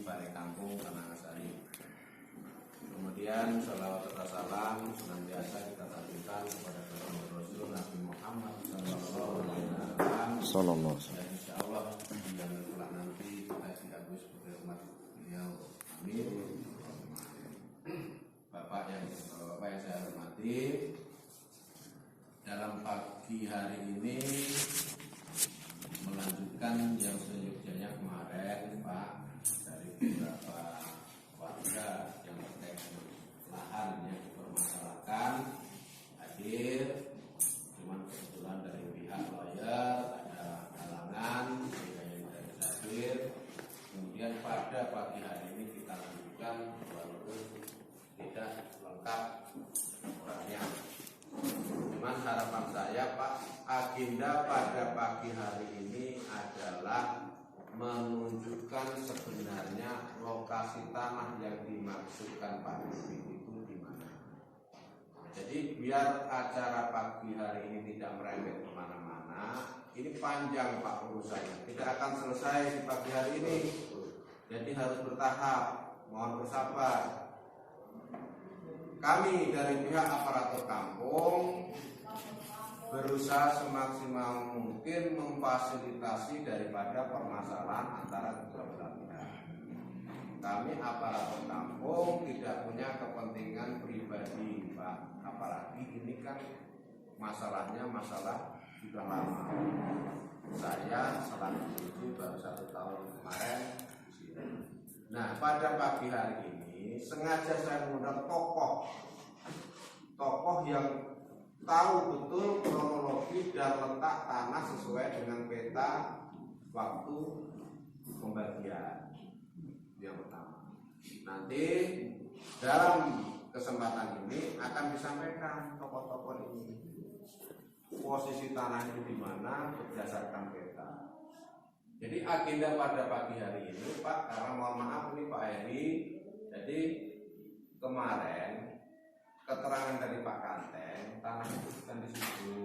Balai Kampung Tanah-Sari. Kemudian salawat serta salam senantiasa kita tampilkan kepada Rasul Nabi Muhammad Sallallahu Alaihi Wasallam. Dan insya Allah yang kelak nanti kita diakui sebagai umat beliau. Amin. Bapak yang saya hormati, dalam pagi hari ini melanjutkan yang seyogyanya kemarin Pak, dari beberapa warga yang terkait dengan lahan yang dipermasalahkan hadir, cuman kebetulan dari pihak lawyer ada halangan sehingga yang tidak hadir. Kemudian pada pagi hari ini kita lanjutkan walaupun tidak lengkap orangnya. Cuman harapan saya Pak, agenda pada pagi hari ini adalah menunjukkan sebenarnya lokasi tanah yang dimaksudkan Pak Bibit itu di mana. Jadi biar acara pagi hari ini tidak merembet kemana-mana, ini panjang Pak urusannya, tidak akan selesai di pagi hari ini. Jadi harus bertahap, mohon bersabar. Kami dari pihak aparatur kampung berusaha semaksimal mungkin memfasilitasi daripada permasalahan antara kedua belah pihak. Kami aparatur kampung tidak punya kepentingan pribadi Pak, apalagi ini kan masalahnya masalah sudah lama. Saya selama itu baru 1 tahun kemarin di sini. Nah, pada pagi hari ini sengaja saya mengundang tokoh yang tahu betul kronologi dan letak tanah sesuai dengan peta waktu pembagian yang pertama. Nanti dalam kesempatan ini akan disampaikan tokoh-tokoh ini posisi tanah itu di mana berdasarkan peta. Jadi agenda pada pagi hari ini Pak, karena mohon maaf ini Pak Heri, jadi kemarin keterangan dari Pak Kanteng tanah itu bukan di situ.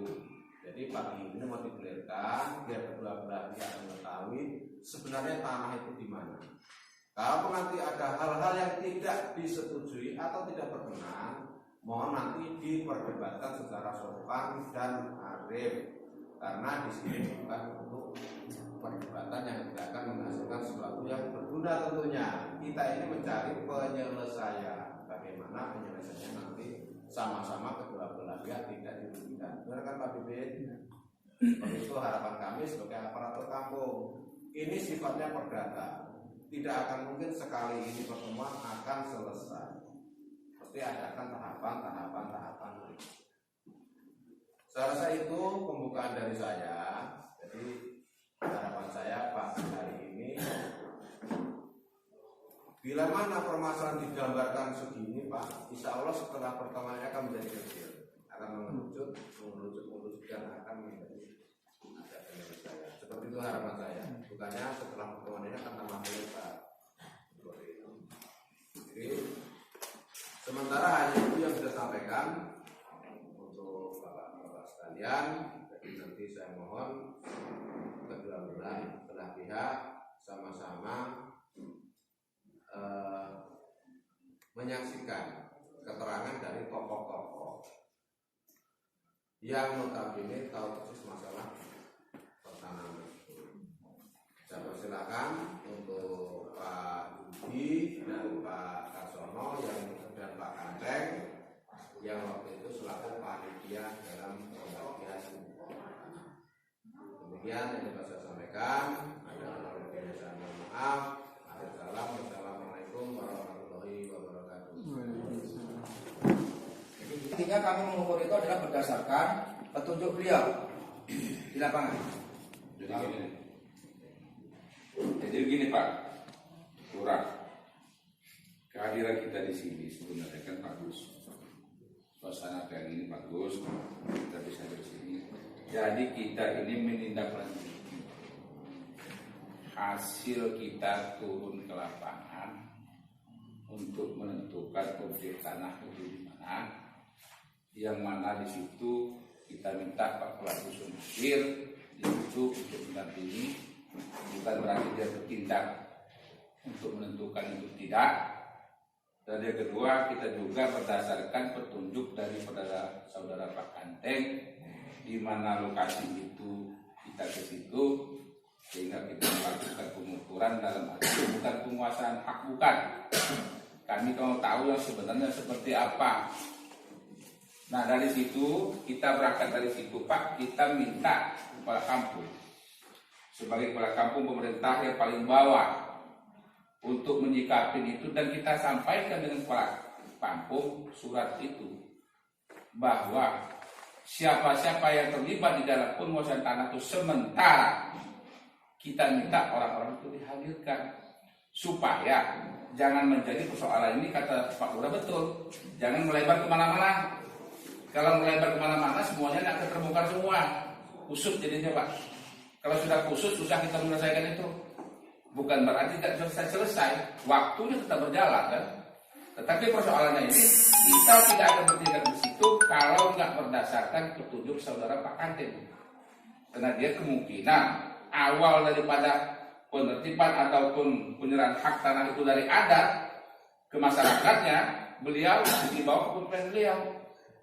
Jadi pagi ini mau dikelirkan biar kedua belah pihak mengetahui sebenarnya tanah itu di mana. Kalau nanti ada hal-hal yang tidak disetujui atau tidak berkenan, mohon nanti diperdebatkan secara sopan dan arif. Karena di sini bukan untuk perdebatan yang tidak akan menghasilkan sesuatu yang berguna tentunya. Kita ini mencari penyelesaian. Bagaimana penyelesaiannya nanti sama-sama kedua belah pihak tidak dirugikan. Benar kan Pak Bibit? Itu harapan kami sebagai aparatur kampung. Ini sifatnya perdata. Tidak akan mungkin sekali ini pertemuan akan selesai. Pasti ada tahapan. Saya rasa itu pembukaan dari saya. Jadi harapan saya Pak hari ini, bila mana permasalahan digambarkan segini Pak, insya Allah setelah pertemuannya akan menjadi kecil, akan mengerucut dan akan menjadi ada penyelesaian. Seperti itu harapan saya. Bukannya setelah pertemuannya akan tambah lebar. Jadi sementara hanya itu yang saya sampaikan untuk bapak-bapak sekalian. Jadi nanti saya mohon kedua belah pihak sama-sama menyaksikan keterangan dari tokoh-tokoh yang notabene tahu persis masalah pertanaman. Saya persilakan untuk Pak Budi dan Pak Karsono dan Pak Kanteng yang waktu itu selaku panitia dalam pembagian. Demikian yang dapat saya sampaikan. Saya mohon maaf. Assalamualaikum warahmatullahi wabarakatuh. Intinya kami mengukur itu adalah berdasarkan petunjuk beliau di lapangan. Jadi begini Pak, kurang kehadiran kita di sini sebenarnya kan bagus. Suasana kayak ini bagus, kita bisa di sini. Jadi kita ini menindaklanjuti hasil kita turun ke lapangan untuk menentukan objek tanah itu di mana, yang mana di situ kita minta Pak Pelaku Sumisir itu untuk mendampingi, bukan berarti dia bertindak untuk menentukan itu tidak. Dan yang kedua, kita juga berdasarkan petunjuk dari saudara Pak Kanteng, di mana lokasi itu kita ke situ, sehingga kita melakukan pengukuran dalam arti bukan penguasaan hak, bukan. Kami mau tahu yang sebenarnya seperti apa. Nah dari situ, kita berangkat dari situ Pak, kita minta kepala kampung, sebagai kepala kampung pemerintah yang paling bawah, untuk menyikapi itu, dan kita sampaikan dengan kepala kampung surat itu bahwa siapa-siapa yang terlibat di dalam penguasaan tanah itu sementara kita minta orang-orang itu dihadirkan supaya jangan menjadi persoalan ini. Kata Pak Lurah betul, jangan melebar kemana-mana. Kalau melebar kemana-mana semuanya tidak akan terbongkar semua, kusut jadinya Pak. Kalau sudah kusut susah kita menyelesaikan itu. Bukan berarti tidak selesai, waktunya tetap berjalan kan. Tetapi persoalannya ini kita tidak akan bertindak di situ kalau nggak berdasarkan petunjuk saudara Pak Kanteng. Karena dia kemungkinan awal daripada penertiban ataupun penyerahan hak tanah itu dari adat ke masyarakatnya, beliau dibawa ke pemerintahan beliau.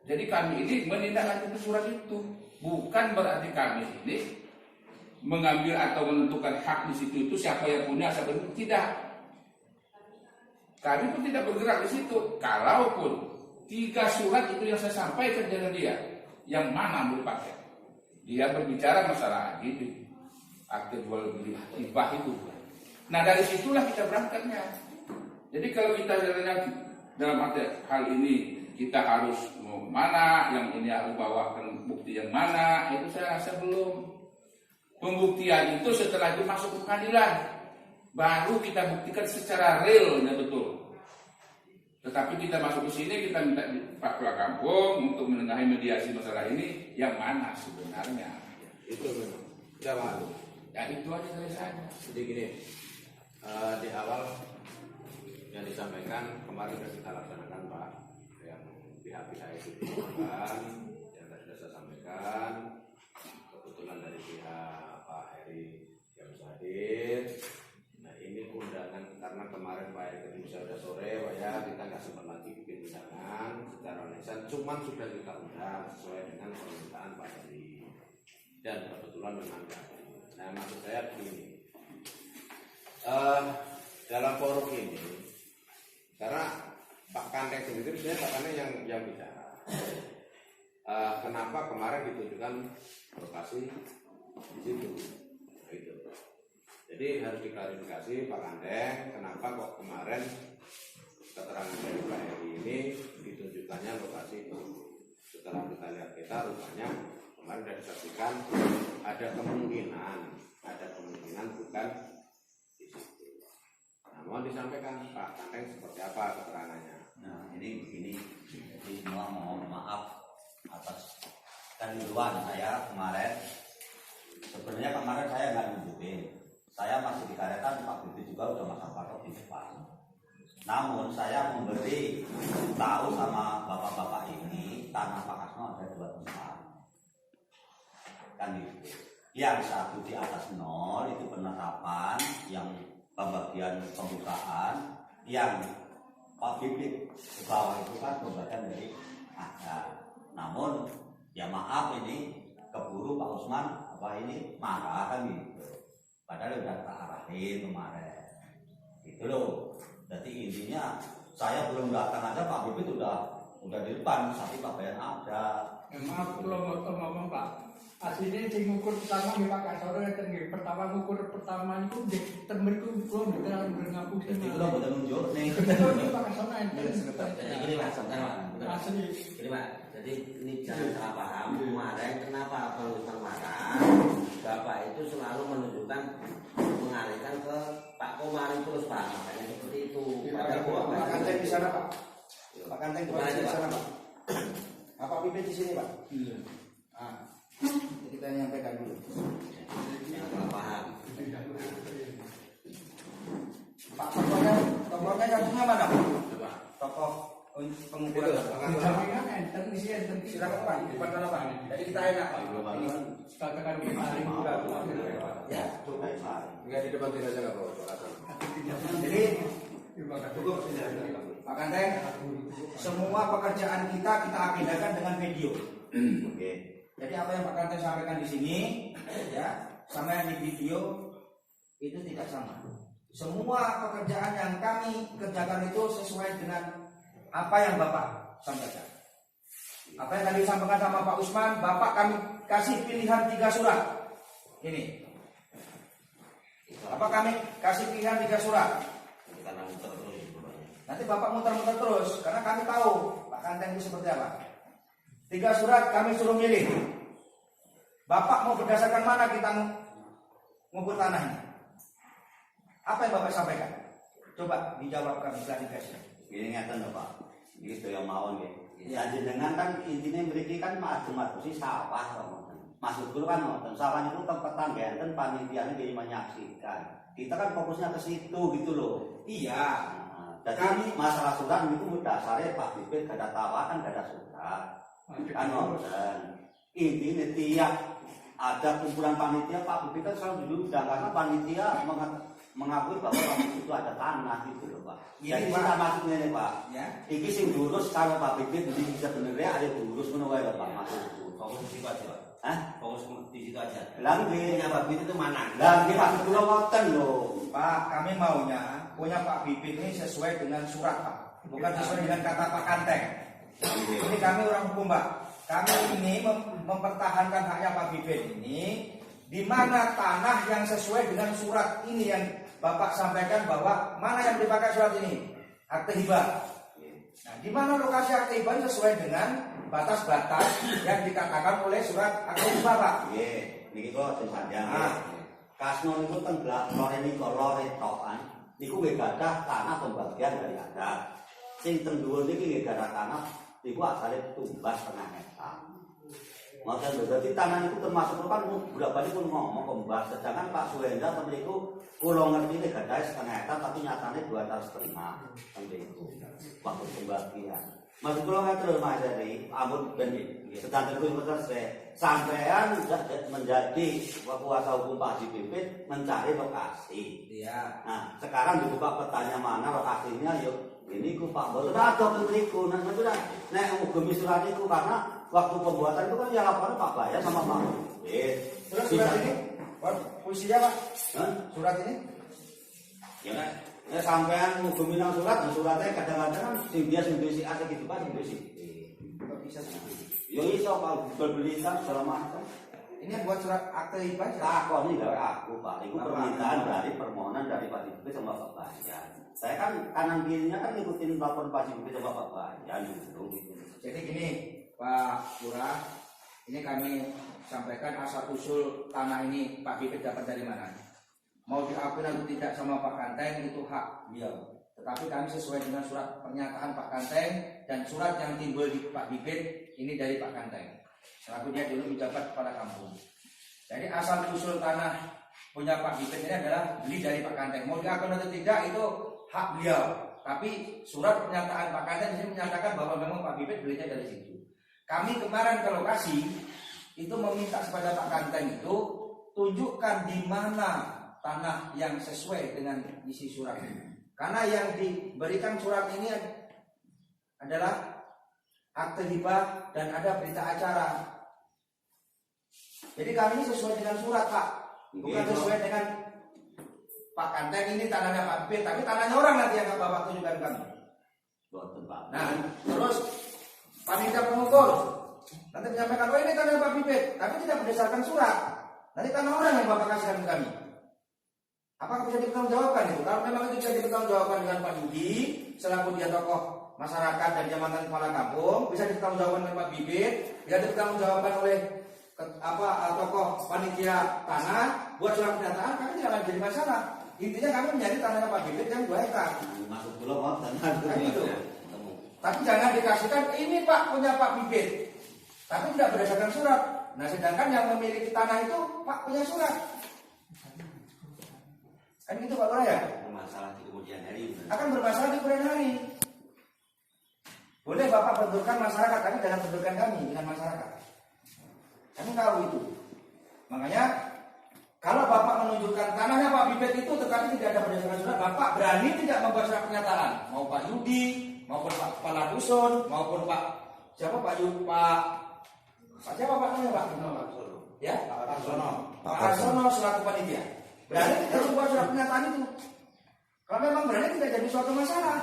Jadi kami ini menindaklanjuti surat itu, bukan berarti kami ini mengambil atau menentukan hak di situ itu siapa yang punya, siapa yang tidak. Kami pun tidak bergerak di situ. Kalaupun 3 surat itu yang saya sampaikan dengan dia, yang mana mau dipakai? Dia berbicara masalah gitu, akte jual beli hibah itu. Nah dari situlah kita berangkatnya. Jadi kalau kita dalam arti hal ini kita harus mau mana, yang ini harus bawakan bukti yang mana, itu saya rasa belum. Pembuktian itu setelah itu masuk ke pengadilan, baru kita buktikan secara realnya betul. Tetapi kita masuk ke sini, kita minta Pak Kepala Kampung untuk menengahi mediasi masalah ini, yang mana sebenarnya. Itu memang. Jangan. Ya itu aja dari saya. Jadi gini, di awal yang disampaikan kemarin sudah kita laksanakan Pak, yang pihak-pihak itu dilakukan, yang tadi sudah saya sampaikan, kebetulan dari pihak Pak Heri yang bisa hadir. Nah ini undangan karena kemarin Pak Heri ketemu saya udah sore, Pak ya, kita nggak sempat lagi bikin undangan secara lisan, cuman sudah kita undang sesuai dengan permintaan Pak Heri dan kebetulan memang Pak. Nah maksud saya begini, dalam forum ini, karena Pak Kanteng sendiri sebenarnya Pak Kanteng yang bicara. Kenapa kemarin ditunjukkan lokasi di situ? Gitu. Jadi harus diklarifikasi Pak Kanteng, kenapa kok kemarin keterangan dari Pak Heri ini ditunjukkannya lokasi itu? Setelah kita lihat peta, rupanya kemarin sudah disaksikan ada kemungkinan bukan di situ. Nah, mohon disampaikan Pak Kanteng seperti apa keterangannya. Nah ini begini, jadi semua mohon maaf atas keliruan saya kemarin. Sebenarnya kemarin saya nggak nunjukin, saya masih dikaretan Pak Bibi juga udah masang patok di depan. Namun saya memberi tahu sama bapak-bapak ini tanah Pak Kasno ada 2 tempat, kan gitu. Yang satu di atas 0 itu penetapan, yang pembagian pembukaan, yang Pak Bibit ke bawah itu kan pembagian dari ada. Namun ya maaf ini keburu Pak Usman apa ini marah kan gitu. Padahal udah tak arahin kemarin. Gitu loh. Jadi intinya saya belum datang aja Pak Bibit udah di depan, tapi Pak Bayan ada. Maaf kalau ngomong Pak. Aslinya sing ngukur pertama nggih Pak Kasoro enten nggih. Pertama ngukur pertama niku nggih temeriku kula mboten ngapus. Jadi kula mboten nunjuk nih. Pak Kasoro enten. Jadi gini Mas, Asli. Gini Pak, jadi ini jangan salah paham. Kemarin kenapa penulisan marah? Bapak itu selalu menunjukkan mengalihkan ke Pak Komari terus Pak, makanya seperti itu. Pak Kanteng di sana Pak. Pak Kanteng di sana Pak. Pak Bibit di sini Pak. Iya. Jadi kita nyampaikan dulu. Jangan salah paham. Pak tokohnya kampungnya mana Pak? Tokoh pengukuran. Jaminan enten isi enten. Silakan Pak, di depan sana Pak. Jadi kita enak Pak. Katakan kemarin Ya, Enggak di depan tidak saja nggak apa-apa. jadi Cukup. Pak Kanteng, semua pekerjaan kita agendakan dengan video. Oke. Jadi apa yang Pak Kanteng sampaikan di sini, ya, sama yang di video itu tidak sama. Semua pekerjaan yang kami kerjakan itu sesuai dengan apa yang Bapak sampaikan. Apa yang tadi disampaikan sama Pak Usman, Bapak kami kasih pilihan 3 surat. Ini. Apa kami kasih pilihan 3 surat? Karena muter terus sebenarnya. Nanti Bapak muter-muter terus, karena kami tahu Pak Kanteng itu seperti apa. 3 surat kami suruh milih. Bapak mau berdasarkan mana kita ngubur tanah ini? Apa yang Bapak sampaikan? Coba dijawab kami klarifikasi. Ini ngeten lho Pak. Iki sedaya mawon nggih. Ya jenengan kan intine mriki kan majusi sawah to. Maksud kula kan ngoten, sawah niku tempat tanggaen panitiane nggih menyaksikan. Kita kan fokusnya ke situ gitu loh. Iya. Jadi masalah surat niku dasare Pak Bibit gak ada tawakan, gak ada surat. Kan ngoten. Intine tiap ada kumpulan panitia Pak Bibit kan selalu diundang karena panitia mengakui bahwa itu ada tanah gitu loh Pak. Jadi kita maksudnya nih Pak. Ya. Iki sing diurus kalau Pak Bibit jadi sebenarnya ada diurus ngono wae lho Pak maksudku. Fokus di situ aja, Pak. Hah? Fokus di situ aja. Lah nggih, Punya Pak Bibit itu mana? lah nggih maksud kula ngoten lho. Pak, kami maunya punya Pak Bibit ini sesuai dengan surat Pak, bukan sesuai dengan kata Pak Kanteng. Ini kami orang hukum Pak. Kami ini mempertahankan haknya Pak Bibit ini di mana tanah yang sesuai dengan surat ini yang Bapak sampaikan bahwa mana yang dipakai surat ini? Akte hibah. Nah, di mana lokasi akte hibah sesuai dengan batas-batas yang dikatakan oleh surat akte hibah Pak? Nggih, niki kok sing panjang. Ah. Kasno niku teng lore niku lore tokan. Niku nggih gadah tanah pembagian dari adat. Sing teng dhuwur niki nggih gadah tanah niku asale tumbas setengah hektar. Maka berarti tanah itu termasuk kan bolak-balik pun ngomong kembas. Sedangkan Pak Suhendra temen itu pulau ngerti ini gadai setengah hektar tapi nyatanya 2,5 hektar sampai itu waktu pembagian. Maksud pulau ngerti Mas Heri, ampun ben sedang terus sampean menjadi kuasa hukum Pak Haji Bibit mencari lokasi. Iya. Nah sekarang dibuka petanya mana lokasinya yuk. Ini ku Pak Boten ada menteriku, nah sudah nek ngugemi surat itu karena waktu pembuatan itu kan ya laporan Pak Bayar sama Pak Bibit. Terus surat ini, puisinya Pak? Hah? Surat ini? Ya nek sampean ngugemi nang surat, nah suratnya kadang-kadang kan sing dia sing si ada gitu Pak, sing si. Kok bisa sih? Yo iso Pak beli kan segala macam. Ini buat surat akte hibah. Takon ini gawe aku Pak, itu Apa? permintaan dari permohonan dari Pak Bibit sama Pak Bayar. Saya kan kanan kirinya kan ngikutin telepon Pak Bibit sama Pak Bayar gitu. Jadi gini Pak Lurah, ini kami sampaikan asal usul tanah ini Pak Bibit dapat dari mana. Mau diakui atau tidak sama Pak Kanteng itu hak beliau. Tetapi kami sesuai dengan surat pernyataan Pak Kanteng dan surat yang timbul di Pak Bibit ini dari Pak Kanteng. Selaku dia dulu menjabat kepala kampung. Jadi asal usul tanah punya Pak Bibit ini adalah beli dari Pak Kanteng. Mau diakui atau tidak itu hak beliau. Tapi surat pernyataan Pak Kanteng di sini menyatakan bahwa memang Pak Bibit belinya dari situ. Kami kemarin ke lokasi itu meminta kepada Pak Kanteng itu tunjukkan di mana tanah yang sesuai dengan isi surat ini. Karena yang diberikan surat ini adalah akte hibah dan ada berita acara. Jadi kami ini sesuai dengan surat Pak, bukan sesuai dengan Pak Kanteng ini tanahnya Pak Bibit, tapi tanahnya orang nanti yang Bapak tunjukkan kami. Nah, terus panitia pengukur nanti menyampaikan, oh ini tanah Pak Bibit, tapi tidak berdasarkan surat. Nanti tanah orang yang Bapak kasihkan ke kami. Apakah bisa dipertanggungjawabkan itu? Kalau memang itu bisa dipertanggungjawabkan dengan Pak Yudi selaku dia tokoh masyarakat dan dia mantan kepala kampung, bisa dipertanggungjawabkan dengan Pak Bibit, bisa dipertanggungjawabkan oleh tokoh panitia tanah buat surat pernyataan, kami tidak akan jadi masalah. Intinya kami mencari tanah Pak Bibit yang 2 hektar. Masuk pulau mau tanah itu. Tapi jangan dikasihkan ini Pak punya Pak Bibit, tapi tidak berdasarkan surat. Nah sedangkan yang memiliki tanah itu Pak punya surat. Kan gitu Pak Lurah ya? Masalah di kemudian hari. Akan bermasalah di kemudian hari. Boleh Bapak benturkan masyarakat, tapi jangan benturkan kami dengan masyarakat. Kami tahu itu. Makanya Kalau Bapak menunjukkan tanahnya Pak Bibit itu tetapi tidak ada berdasarkan surat, Bapak berani tidak membuat surat pernyataan? Mau Pak Yudi, maupun Pak Kepala Dusun, maupun Pak siapa Pak siapa Pak namanya Pak? Ya, Pak Arsono selaku panitia. Berani tidak membuat surat pernyataan itu? Kalau memang berani tidak jadi suatu masalah.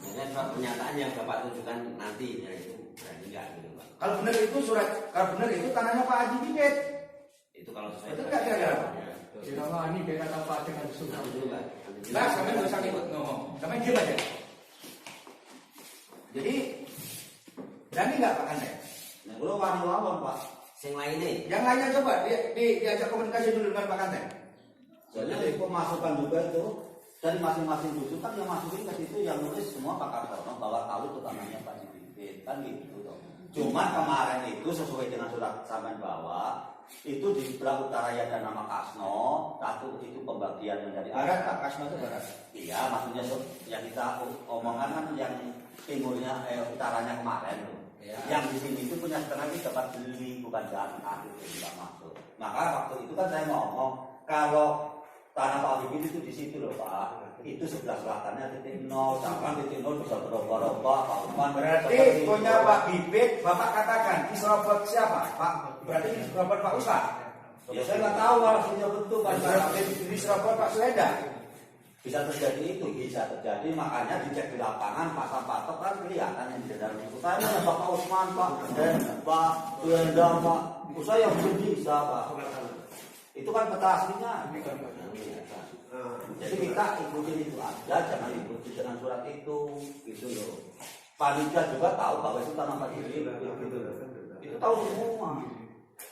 Dengan surat pernyataan yang Bapak tunjukkan nanti ya itu berani enggak gitu Pak. Kalau benar itu tanahnya Pak Haji Bibit. Itu kalau sesuai Itu enggak kira-kira. Selama ini dia kata Pak dengan surat. Nah, sampai nggak usah ikut ngomong, sampai diam aja. Jadi berani nggak Pak Kante? Nah, kalau wani lawan Pak. Sing lainnya. Yang lainnya coba diajak komunikasi dulu dengan Pak Kante. Soalnya dari pemasukan juga itu dari masing-masing dusun kan yang masukin ke situ yang nulis semua Pak Kartono bahwa tahu itu tanahnya Pak Bibit kan gitu toh. Cuma kemarin itu sesuai dengan surat sampean bawa itu di sebelah utara ya ada nama Kasno, satu itu pembagian menjadi Barat Pak Kasno itu barat. Iya, maksudnya yang kita omongkan kan yang timurnya utaranya kemarin tuh. Ya. Yang di sini itu punya setengah itu dapat beli bukan jatah itu tidak masuk. Maka waktu itu kan saya ngomong kalau tanah Pak Bibit itu di situ loh Pak. Itu sebelah selatannya titik nol, jangan titik nol bisa berubah-ubah Pak Usman. Berarti punya Pak Bibit, Bapak katakan diserobot siapa? Pak. Berarti diserobot Pak Ustaz. Ya saya nggak tahu hasilnya betul Pak. Diserobot Pak Suheda. Bisa terjadi itu, bisa terjadi. Makanya dicek di lapangan pasang patok kan kelihatan yang di dalam itu. Saya ada Pak Usman Pak dan Pak Suheda Pak. Saya yang beli siapa? Itu kan peta aslinya. Jadi kita ikutin itu aja, jangan ikuti dengan surat itu, gitu loh. Panitia juga tahu bahwa itu tanah Pak Bibit, gitu loh. Itu tahu semua.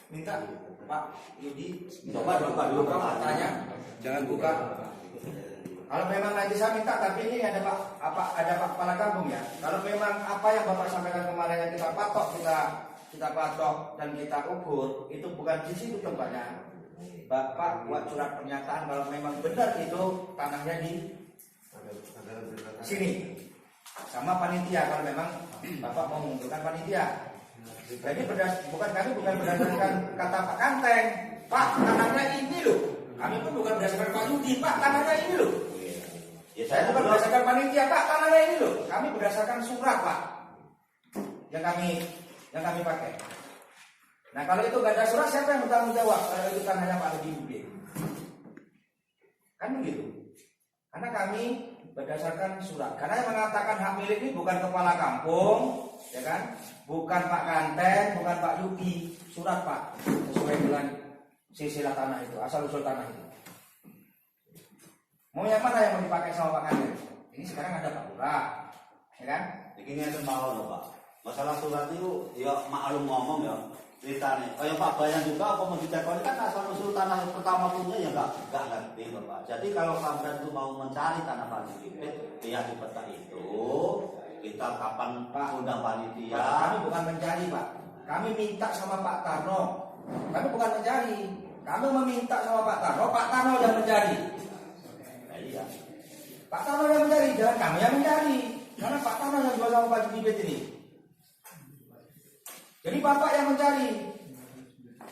Minta Pak Yudi Coba buka dulu tanya. Jangan buka. Kalau memang nanti saya minta, tapi ini ada Pak Kepala Kampung ya. Kalau memang apa yang Bapak sampaikan kemarin yang kita patok dan kita ukur itu bukan di situ tempatnya. Bapak buat surat pernyataan kalau memang benar itu tanahnya di sini sama panitia kalau memang Bapak mau mengumpulkan panitia. Jadi bukan berdasarkan kata Pak Kanteng, Pak tanahnya ini loh. Kami pun bukan berdasarkan Pak Yudi, Pak tanahnya ini loh. Ya Saya bukan berdasarkan panitia, Pak tanahnya ini loh. Kami berdasarkan surat Pak yang kami pakai. Nah kalau itu nggak ada surat, siapa yang bertanggung jawab kalau itu tanahnya Pak Haji Bibit? Kan begitu. Karena kami berdasarkan surat. Karena yang mengatakan hak milik ini bukan kepala kampung, ya kan? Bukan Pak Kanteng, bukan Pak Yuki. Surat Pak, sesuai dengan silsilah tanah itu, asal usul tanah itu. Mau yang mana yang mau dipakai sama Pak Kanteng? Ini sekarang ada Pak Lurah, ya kan? Begini itu mau loh Pak. Masalah surat itu ya maklum ngomong ya. Ceritanya, kayak Pak Bayan juga apa mau dicekol kan asal usul tanah yang pertama punya ya nggak ngerti Pak. Jadi kalau sampai itu mau mencari tanah Pak Bibit, ya di peta itu kita kapan Pak undang panitia. Kami bukan mencari Pak, kami minta sama Pak Tarno. Kami bukan mencari, kami meminta sama Pak Tarno. Pak Tarno yang mencari. Nah, iya. Pak Tarno yang mencari, jangan kami yang mencari. Karena Pak Tarno yang jual sama Pak Bibit ini. Jadi Bapak yang mencari,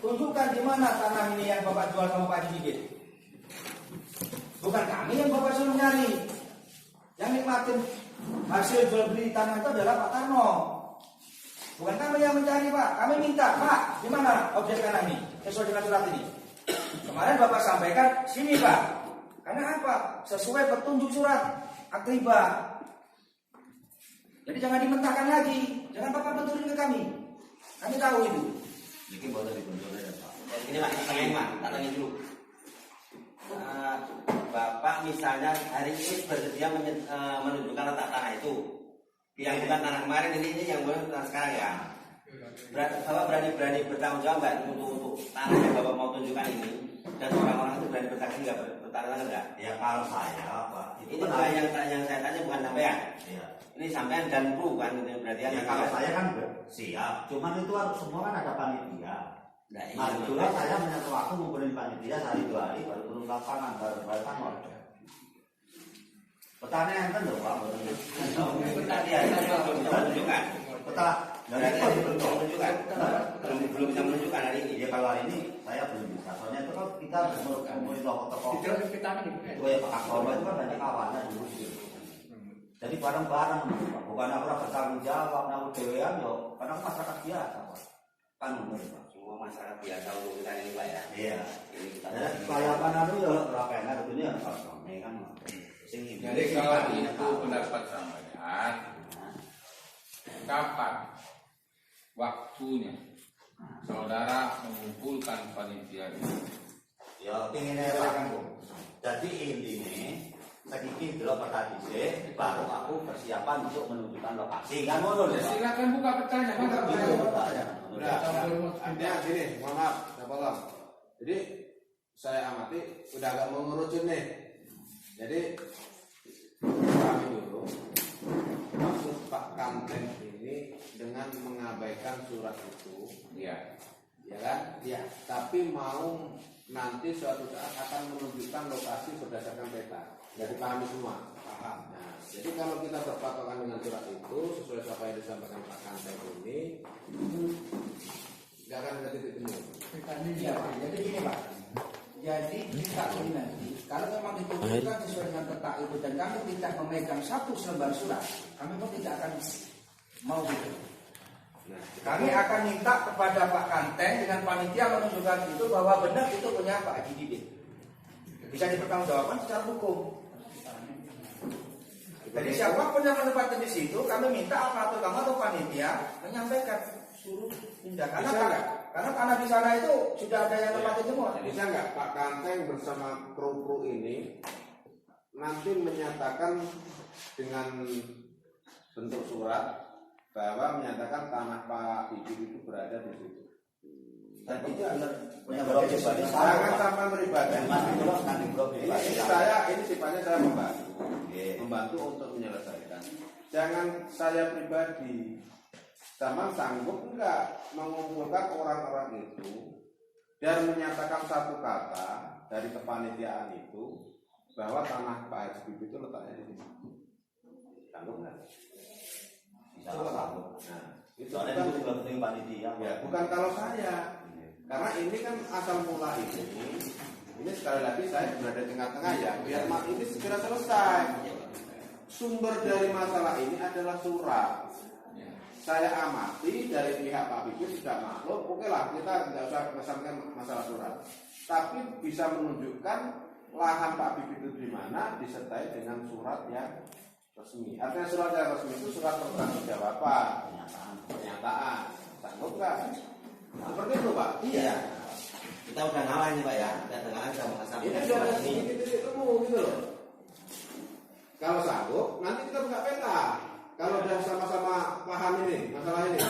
tunjukkan di mana tanah ini yang Bapak jual sama Pak Haji Bibit. Bukan kami yang Bapak suruh nyari. Yang nikmatin hasil jual beli tanah itu adalah Pak Tarno. Bukan kami yang mencari Pak. Kami minta Pak, di mana objek tanah ini sesuai dengan surat ini. Kemarin Bapak sampaikan sini Pak. Karena apa? Sesuai petunjuk surat akribah. Jadi jangan dimentahkan lagi. Jangan Bapak betulin ke kami. Kami tahu itu. Mungkin boleh dibentuknya ya Pak. Ini Pak, tanya Pak, tanya dulu. Bapak misalnya hari ini bersedia menunjukkan letak tanah itu. Yang bukan tanah kemarin ini yang bukan tanah sekarang ya. Bapak berani bertanggung jawab nggak untuk tanah yang Bapak mau tunjukkan ini? Dan orang-orang itu berani bersaksi nggak bertanggung nggak? Ya kalau saya Pak, Ini bukan yang saya tanya bukan sampean. Iya. Ini sampean dan kru kan berarti Ya kalau saya kan siap, cuman itu harus semua kan ada panitia. Nah, Nah, kebetulan saya menyatu waktu ngumpulin panitia sehari 2 hari baru turun lapangan baru kan warga. Petani yang kan loh Pak. Tadi ya, saya belum bisa menunjukkan. Peta Berarti hari belum bisa menunjukkan, belum bisa menunjukkan hari ini. Ya kalau hari ini saya belum bisa. Soalnya itu kan kita ngomongin tokoh-tokoh. Di dalam kita ini. Itu ya Pak Akbar itu kan banyak kawannya dulu. Jadi bareng-bareng, bukan aku bertanggung jawab, aku dewean yo, karena aku masyarakat biasa, Pak. Kan benar, Pak. Semua masyarakat biasa untuk kita ini Pak ya. Iya. Ini kita Jadi kelayakan itu ya berapa enak itu ya ini kan. Jadi kalau itu pendapat sampean, kapan waktunya saudara mengumpulkan panitia ini? Ya pinginnya Pak. Jadi intinya sedikit dulu pertadi sih, baru aku persiapan untuk menunjukkan lokasi kan ngono Ya, lho. silakan buka petanya, Pak. Udah, artinya gini, mohon maaf, saya potong. Jadi saya amati udah agak mau ngerucut nih. Jadi kami dulu maksud Pak Kanteng ini dengan mengabaikan surat itu, Iya. ya kan? Iya. Tapi mau nanti suatu saat akan menunjukkan lokasi berdasarkan peta. Jadi pahami semua. Paham. Nah, jadi kalau kita berpatokan dengan surat itu sesuai apa yang disampaikan Pak Kanteng ini, nggak akan ada titik temu. Iya, Pak. Jadi gini, Pak. Jadi kita ini nanti, kalau memang ditentukan sesuai dengan peta itu dan kami tidak memegang satu selembar surat, kami pun tidak akan mau gitu. Nah, Kami akan minta kepada Pak Kanteng dengan panitia menunjukkan itu bahwa benar itu punya Pak Haji Didin. Bisa dipertanggungjawabkan secara hukum. Jadi siapapun yang menempati di situ, kami minta aparatur kamu atau panitia menyampaikan suruh pindah. Karena tanah di sana itu sudah ada yang tempatin semua. bisa nggak Pak Kanteng bersama kru-kru ini nanti menyatakan dengan bentuk surat bahwa menyatakan tanah Pak Bibit itu berada di situ. Dan itu benar punya blok pribadi Jangan sampai pribadi. Mas itu kan di blok pribadi. Ini sifatnya saya membantu untuk menyelesaikan. Jangan saya pribadi sama sanggup enggak mengumpulkan orang-orang itu dan menyatakan satu kata dari kepanitiaan itu bahwa tanah Pak Haji Bibit itu letaknya di sini. Sanggup enggak? Bisa sanggup. Nah, itu Soalnya bukan, itu juga penting panitia. ya, bukan kalau saya. Karena ini kan asal mula ini sekali lagi saya berada di tengah-tengah ya, biar ini segera selesai. Sumber dari masalah ini adalah surat. Saya amati dari pihak Pak Bibit sudah maklum, oke lah kita nggak usah mengesampingkan masalah surat, tapi bisa menunjukkan lahan Pak Bibit itu di mana disertai dengan surat yang resmi. Artinya surat yang resmi itu surat pertanggungjawaban, pernyataan. Sanggup nggak? Seperti itu Pak. Iya. Kita udah ngalah nih Pak ya. Kita udah ngalah sama Asam. Ini sudah ada titik temu gitu loh. Kalau sanggup, nanti kita buka peta. Kalau udah sama-sama paham ini masalah ini,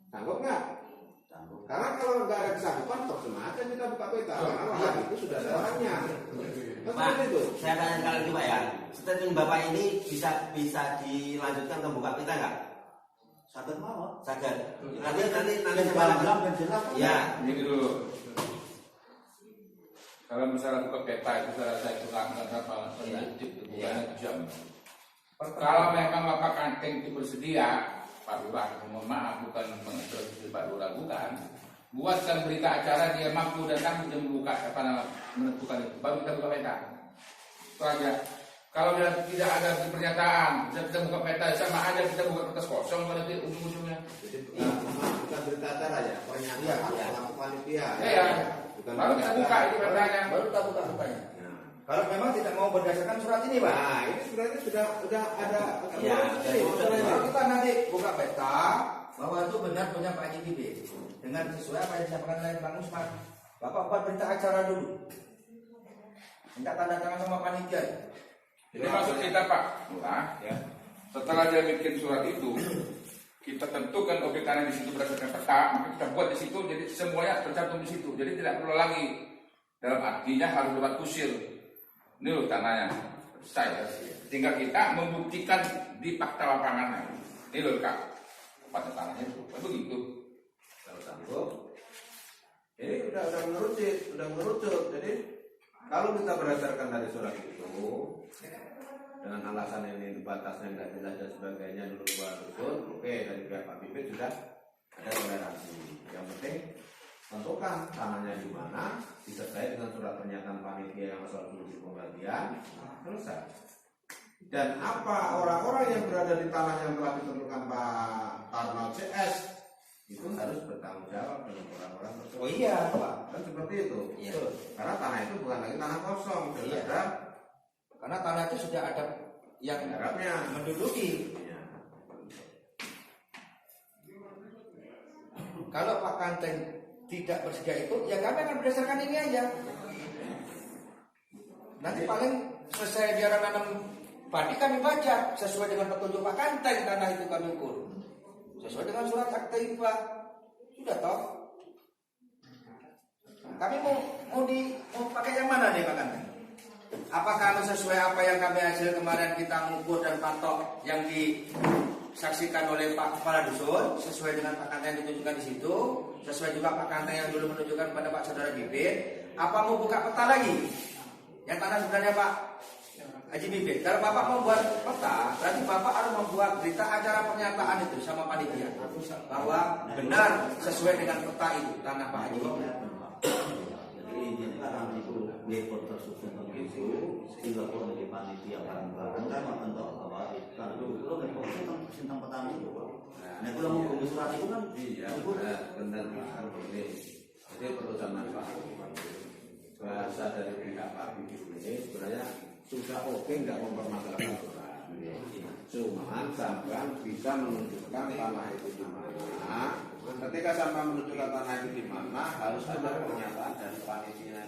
sanggup nggak? Sanggup. Karena kalau nggak ada kesanggupan, percuma aja kita buka peta. Karena lahan itu sudah ada orangnya. Pak, Seperti itu. saya tanya sekali lagi Pak ya. Statement Bapak ini bisa dilanjutkan ke buka peta nggak? Saged mawon. Saged. Nanti saya bilang jelas. Ya. Ini dulu. Kalau misalnya buka peta itu saya terangkan apa penyidik bukannya jam. Kalau memang Bapak Kanteng itu bersedia, Pak Lurah, mohon maaf bukan menginstruksi Pak Lurah, bukan. Buatkan berita acara dia mampu datang dan membuka menentukan itu. Baru kita buka peta. Itu aja. Kalau tidak ada pernyataan, kita buka peta sama aja kita buka kertas kosong pada ujung-ujungnya. Jadi bukan berita acara ya, pernyataan panitia. Ya. Baru kita buka ini petanya. Baru kita buka petanya. Nah, Kalau memang tidak mau berdasarkan surat ini, Pak. nah, ini sebenarnya sudah ada. Ya, Baru kita nanti buka peta bahwa itu benar punya Pak Haji Bibit dengan sesuai apa yang disampaikan oleh Bang Usman. Bapak buat berita acara dulu. Minta tanda tangan sama panitia. Jadi maksud kita Pak Lurah, ya, setelah dia bikin surat itu, kita tentukan objek tanah di situ berdasarkan peta, maka kita buat di situ, jadi semuanya tercantum di situ. Jadi tidak perlu lagi dalam artinya harus lewat kusir. Ini loh tanahnya, saya. Tinggal kita membuktikan di fakta lapangannya. Ini loh Kak, pada tanahnya itu, begitu. Kalau sanggup, ini udah mengerucut. Jadi kalau kita berdasarkan dari surat itu, dengan alasan ini batasnya nggak jelas dan sebagainya dulu buat dusun, oke, dari pihak Pak Bibit sudah ada toleransi. Yang penting tentukan tanahnya di mana, disertai dengan surat pernyataan panitia yang masalah dulu pembagian, selesai. Dan apa orang-orang yang berada di tanah yang telah ditentukan Pak Tarno CS itu harus bertanggung jawab dengan orang-orang tersebut. Oh iya, Pak. Kan seperti itu. Iya. Karena tanah itu bukan lagi tanah kosong, Iya. ada Karena tanah itu sudah ada yang garapnya. menduduki. Iya. Kalau Pak Kanteng tidak bersedia itu, ya kami akan berdasarkan ini aja. Nanti paling selesai dia nanam padi kami baca sesuai dengan petunjuk Pak Kanteng, tanah itu kami ukur sesuai dengan surat akta hibah. Sudah toh. Kami mau pakai yang mana nih Pak Kanteng? Apakah sesuai apa yang kami hasil kemarin kita mengukur dan patok yang disaksikan oleh Pak Kepala Dusun sesuai dengan Pak Kanteng yang ditunjukkan di situ, sesuai juga Pak Kanteng yang dulu menunjukkan pada Pak Saudara Bibit? Apa mau buka peta lagi? Yang tanah sebenarnya Pak Haji Bibit. Kalau Bapak mau buat peta, berarti Bapak harus membuat berita acara pernyataan itu sama panitia bahwa benar sesuai dengan peta itu tanah Pak Haji Bibit. Jadi ini kan itu depot tersusun begitu, sehingga kalau dari panitia barang-barang kan membentuk bahwa kalau itu tentang petani itu. Nah kalau mau bumi surat itu kan Iya, benar ini. Jadi perusahaan manfaat bahasa dari pihak Pak Bibit ini sebenarnya sudah oke, nggak mempermasalahkan surat. Cuma sampai bisa menunjukkan tanah itu di mana. Ketika sampai menunjukkan tanah itu di mana, harus ada pernyataan dari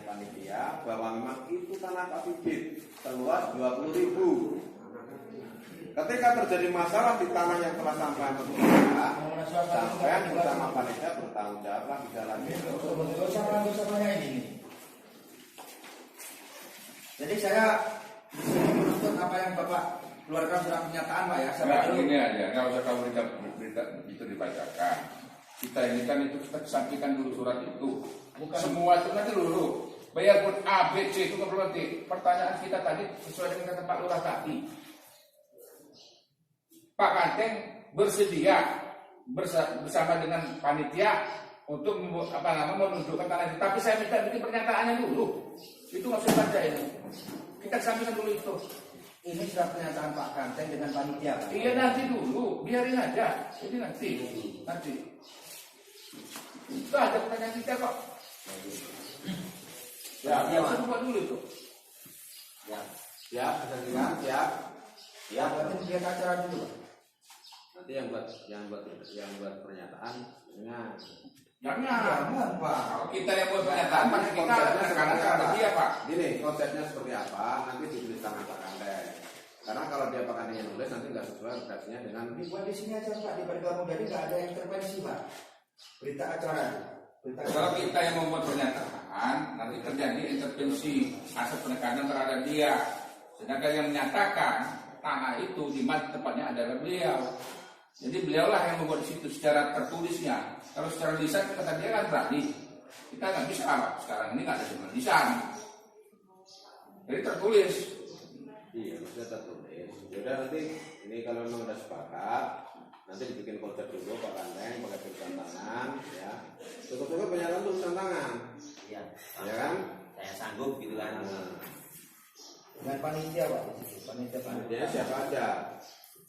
panitia bahwa memang itu tanah Pak Bibit seluas 20.000. Ketika terjadi masalah di tanah yang telah sampai menunjukkan, sampai bersama panitia bertanggung jawab di dalam itu. Dosa-dosanya ini. Jadi saya menuntut apa yang Bapak keluarkan surat pernyataan Pak ya. Nah, ini aja, nggak usah kamu berita itu dibacakan. Kita ini kan itu kita kesampaikan dulu surat itu. Bukan semua itu nanti dulu. Bayar pun A, B, C itu nggak perlu nanti. Pertanyaan kita tadi sesuai dengan kata Pak Lurah tadi. Pak Kanteng bersedia bersama dengan panitia untuk menunjukkan tanah itu. Tapi saya minta bikin pernyataannya dulu. Itu maksud saja ini. Kita sampaikan dulu itu. Ini sudah pernyataan Pak Kanteng dengan panitia Pak. Iya nanti dulu, biarin aja. Jadi nanti. Itu ada pertanyaan kita kok. Ya, kita buka dulu itu. Ya, siap, siap. Ya, berarti dia acara dulu. Nanti yang buat pernyataan dengan Jangan. Pak. Kalau kita yang buat pernyataan, maka kita karena kata dia Pak. Gini, konsepnya seperti apa? Nanti ditulis tangan Pak Kanteng. Karena kalau dia Pak Kanteng yang nulis nanti nggak sesuai redaksinya dengan Dibuat di sini aja Pak, di kamu jadi nggak ada intervensi Pak. Berita acara. Kalau kita yang membuat pernyataan, nanti terjadi intervensi aset penekanan terhadap dia. Sedangkan yang menyatakan tanah itu di mana tempatnya adalah beliau. Jadi beliaulah yang membuat di situ secara tertulisnya. Kalau secara lisan kata dia kan berani. Kita nggak bisa Pak. Sekarang ini nggak ada secara lisan. Jadi tertulis. iya, maksudnya tertulis. Yaudah nanti ini kalau memang udah sepakat, nanti dibikin konsep dulu Pak Kanteng pakai tulisan tangan, ya. Cukup pernyataan tulisan tangan, Iya. ya kan? Saya sanggup gitu kan. Dengan panitia Pak. Panitia. Ya siapa aja.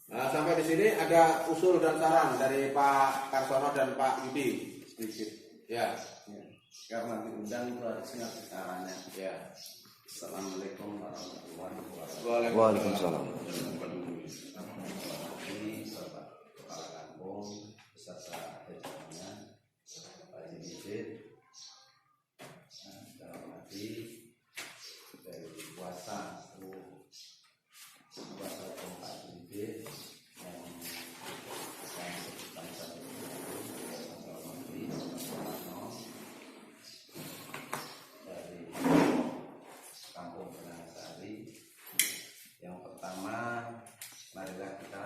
Nah, sampai di sini ada usul dan saran dari Pak Karsono dan Pak Yudi. Sedikit. Ya. Karena diundang itu harusnya caranya. Ya. Assalamualaikum warahmatullahi wabarakatuh. Waalaikumsalam. Ini Bapak Kepala Kampung beserta jajarannya Pak Haji Bibit. Nah, dalam arti dari kuasa hukum Pak Haji Bibit yang sebutkan satu dari Kampung Benangasari. Yang pertama, marilah kita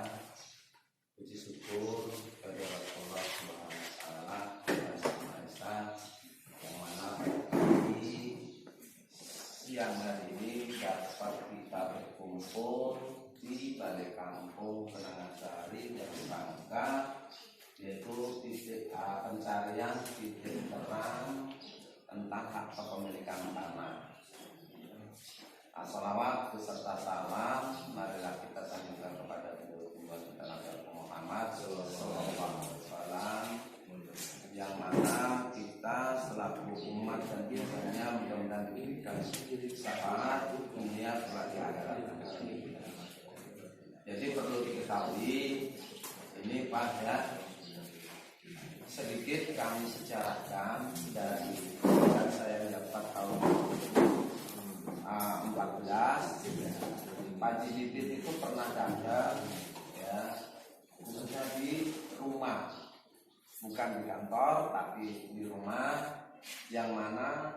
puji syukur kepada Allah Subhanahu wa taala yang mana di siang hari ini dapat kita berkumpul bukti Balai Kampung Kenangasari dari Bangka, yaitu titik pencarian titik terang tentang hak kepemilikan tanah. Salawat beserta salam marilah kita sanjungkan kepada junjungan kita Nabi Muhammad Sallallahu Alaihi Wasallam, yang mana kita selaku umat dan biasanya mudah-mudahan diberikan syafaat dunia kelak di akhirat nanti. Jadi perlu diketahui ini pada sedikit kami sejarahkan dari saya dapat tahun 14. Pak Haji Bibit itu pernah datang, ya, khususnya di rumah, bukan di kantor tapi di rumah, yang mana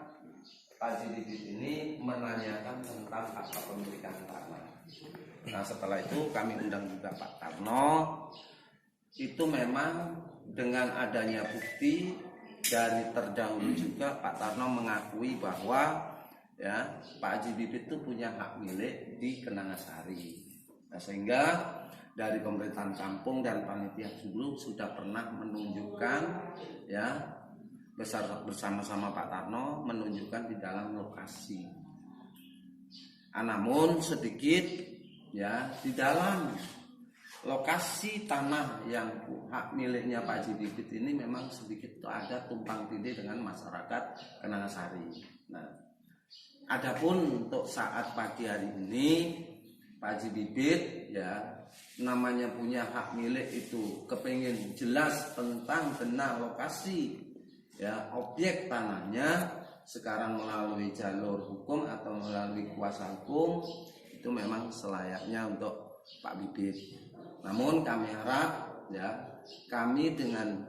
Pak Haji Bibit ini menanyakan tentang hak kepemilikan tanah. Nah, setelah itu kami undang juga Pak Tarno. Itu memang dengan adanya bukti dari terdahulu juga Pak Tarno mengakui bahwa ya Pak Haji Bibit itu punya hak milik di Kenangasari. Nah, sehingga dari pemerintahan kampung dan panitia dulu sudah pernah menunjukkan, ya, bersama-sama Pak Tarno menunjukkan di dalam lokasi. Namun sedikit, ya, di dalam lokasi tanah yang hak miliknya Pak Haji Bibit ini memang sedikit ada tumpang tindih dengan masyarakat Kenangasari. Nah, adapun untuk saat pagi hari ini Pak Haji Bibit, ya, namanya punya hak milik itu kepingin jelas tentang benar lokasi, ya, objek tanahnya sekarang melalui jalur hukum atau melalui kuasa hukum, itu memang selayaknya untuk Pak Bibit. Namun kami harap, ya, kami dengan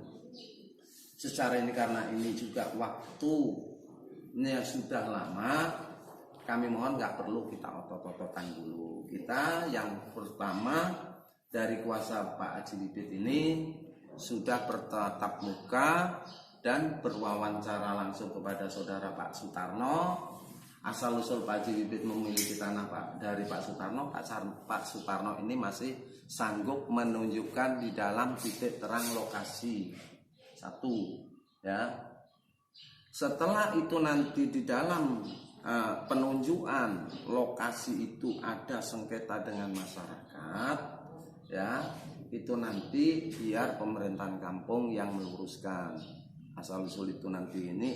secara ini karena ini juga waktunya sudah lama, kami mohon nggak perlu kita otot-ototan dulu. Kita yang pertama dari kuasa Pak Haji Bibit ini sudah bertatap muka dan berwawancara langsung kepada saudara Pak Sutarno. Asal usul Pak Haji Bibit memiliki tanah dari Pak Sutarno, Pak Sutarno ini masih sanggup menunjukkan di dalam titik terang lokasi. Satu, ya. Setelah itu nanti di dalam penunjukan lokasi itu ada sengketa dengan masyarakat, ya, itu nanti biar pemerintahan kampung yang meluruskan. Asal usul itu nanti ini